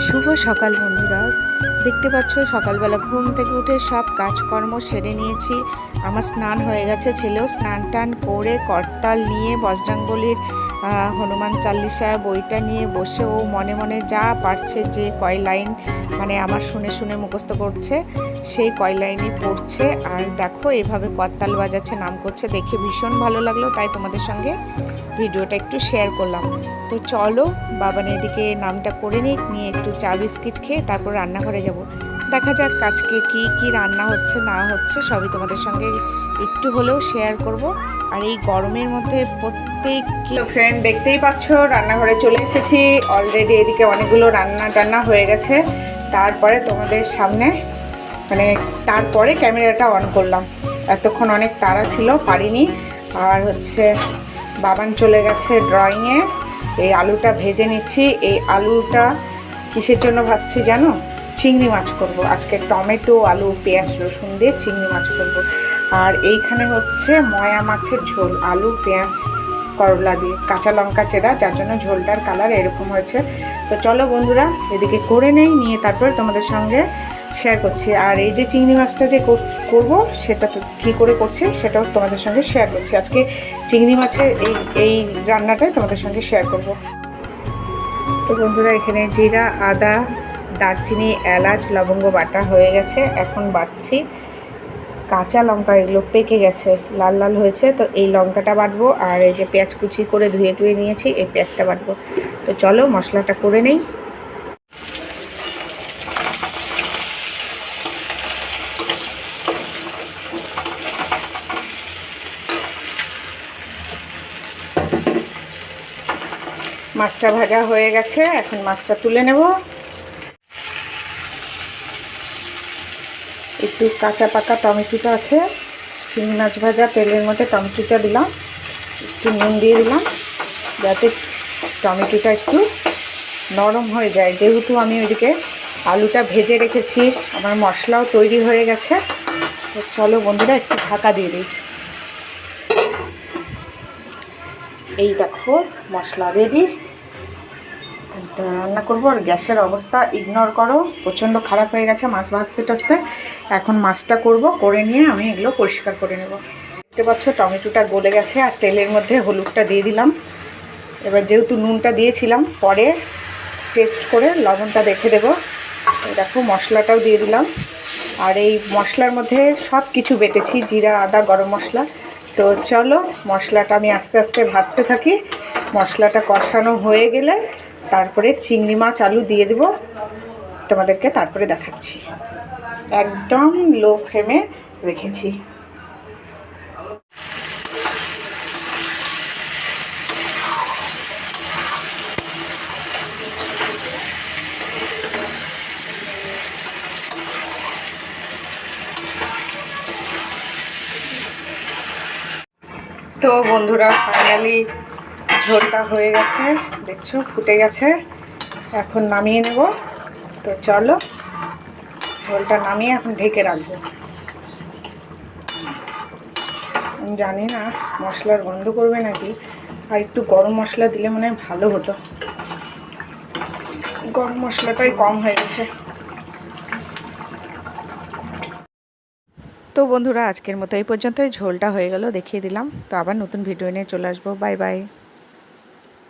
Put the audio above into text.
শুভ সকাল বন্ধুরা, দেখতে পাচ্ছ সকালবেলা ঘুম থেকে উঠে সব কাজকর্ম সেরে নিয়েছি। আমার স্নান হয়ে গেছে, ছেলেও স্নান টান করে করতাল নিয়ে বজরংবলীর হনুমান চাল্লিশা বইটা নিয়ে বসে ও মনে মনে যা পারছে যে কয় লাইন মানে আমার শুনে শুনে মুখস্থ করছে, সেই কয় লাইনই পড়ছে। আর দেখো এভাবে করতাল বাজাচ্ছে, নাম করছে, দেখে ভীষণ ভালো লাগলো, তাই তোমাদের সঙ্গে ভিডিওটা একটু শেয়ার করলাম। তো চলো বাবান এদিকে নামটা করে নিয়ে একটু চা বিস্কিট খেয়ে তারপর রান্নাঘরে যাব। দেখা যাক আজকে কি কি রান্না হচ্ছে না হচ্ছে সবই তোমাদের সঙ্গে একটু হলেও শেয়ার করব। আর এই গরমের মধ্যে প্রত্যেক ফ্রেন্ড দেখতেই পাচ্ছ রান্নাঘরে চলে এসেছি অলরেডি। এদিকে অনেকগুলো রান্না হয়ে গেছে, তারপরে তোমাদের সামনে মানে তারপরে ক্যামেরাটা অন করলাম। এতক্ষণ অনেক তাড়া ছিল, পারিনি। আর হচ্ছে বাবান চলে গেছে ড্রয়িংয়ে। এই আলুটা ভেজে নিচ্ছি। এই আলুটা কিসের জন্য ভাজছি জানো? চিংড়ি মাছ করব আজকে। টমেটো আলু পেঁয়াজ রসুন দিয়ে চিংড়ি মাছ করব। আর এইখানে হচ্ছে ময়া মাছের ঝোল, আলু পেঁয়াজ করলা দিয়ে কাঁচা লঙ্কা চেরা, যার জন্য ঝোলটার কালার এরকম হয়েছে। তো চলো বন্ধুরা এদিকে করে নিয়ে তারপর তোমাদের সঙ্গে শেয়ার করছি। আর এই যে চিংড়ি মাছটা যে করব সেটা তো কী করে করছি সেটাও তোমাদের সঙ্গে শেয়ার করছি। আজকে চিংড়ি মাছের এই রান্নাটাই তোমাদের সঙ্গে শেয়ার করব। তো বন্ধুরা এখানে জিরা, আদা, দারচিনি, এলাচ, লবঙ্গ বাটা হয়ে গেছে। এখন বাটছি কাঁচা লঙ্কা, এগুলো পেকে গেছে, লাল লাল হয়েছে। তো এই লঙ্কাটা বাটবো। আর এই যে পেঁয়াজ কুচি করে ধুয়ে টুয়ে নিয়েছি, এই পেঁয়াজটা বাটবো। তো চলো মশলাটা করে নেই। মাছটা ভাজা হয়ে গেছে, এখন মাছটা তুলে নেব। একটু কাঁচা পাকা টমেটোটা আছে, চিংড়ি মাছ ভাজা তেলের মধ্যে টমেটোটা দিলাম, একটু নুন দিয়ে দিলাম যাতে টমেটোটা একটু নরম হয়ে যায়। যেহেতু আমি ওইদিকে আলুটা ভেজে রেখেছি, আমার মশলাও তৈরি হয়ে গেছে। তো চলো বন্ধুরা একটু ঢাকা দিয়ে দিই। এই দেখো মশলা রেডি, রান্না করবো। আর গ্যাসের অবস্থা ইগনোর করো, প্রচণ্ড খারাপ হয়ে গেছে মাছ ভাজতে টাজতে। এখন মাছটা করব, করে নিয়ে আমি এগুলো পরিষ্কার করে নেব। দেখতে পাচ্ছ টমেটোটা গলে গেছে, আর তেলের মধ্যে হলুদটা দিয়ে দিলাম। এবার যেহেতু নুনটা দিয়েছিলাম, পরে টেস্ট করে লবণটা দেখে দেবো। দেখো মশলাটাও দিয়ে দিলাম। আর এই মশলার মধ্যে সব কিছু বেটেছি, জিরা, আদা, গরম মশলা। তো চলো মশলাটা আমি আস্তে আস্তে ভাজতে থাকি। মশলাটা কষানো হয়ে গেলে তারপরে চিংড়ি মাছ আলু দিয়ে দেবো তোমাদেরকে, তারপরে দেখাচ্ছি। একদম লো ফ্লেমে রেখেছি। তো বন্ধুরা ফাইনালি ঝোলটা হয়ে গেছে, দেখছো ফুটে গেছে। এখন নামিয়ে নেব। তো চলো ঝোলটা নামিয়ে এখন ঢেকে রাখবো। আমি জানি না মশলার গন্ধ করবে নাকি, আর একটু গরম মশলা দিলে মনে হয় ভালো হতো। গরম মশলাটাই কম হয়ে গেছে। তো বন্ধুরা আজকের মতো এই পর্যন্তই, ঝোলটা হয়ে গেল দেখিয়ে দিলাম। তো আবার নতুন ভিডিও নিয়ে চলে আসবো। Bye bye.